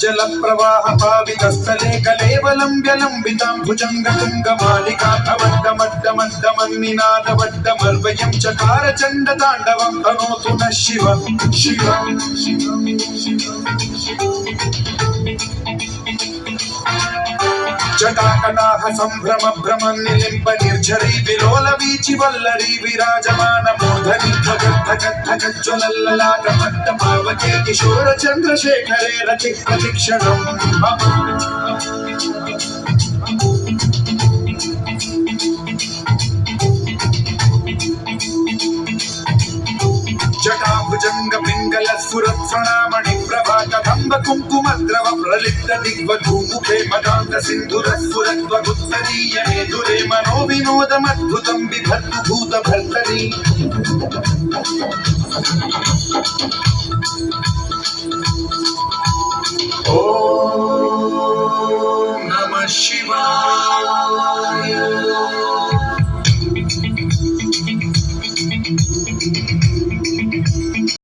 जल प्रवाह पावितस्थले कलेवलम्ब्यलम्बितां भुजङ्गतुङ्गमालिकाभवड्डमड्डमड्डमन्निनादवड्डमर्वयं चकार चण्डताण्डवं तनोतु नः शिव शिव जटाकटाह संभ्रम भ्रम निलिम्ब निर्झरी विलोल वीचि वल्लरी विराजमान मूर्धनि धगद्धगद्धगज्ज्वलल्ललाट पट्टपावके किशोर चन्द्रशेखरे रति प्रतिक्षणम् जटाभुजंग पिंगल स्फुरत्फणामणि प्रभा कदम्ब कुंकुमद्रव प्रलिप्त दिग्वधूमुखे मदान्त सिन्धुर स्फुरत्वगुत्तरीय मेधुरे मनो विनोदमद्भुतं बिभर्तु भूत भर्तरी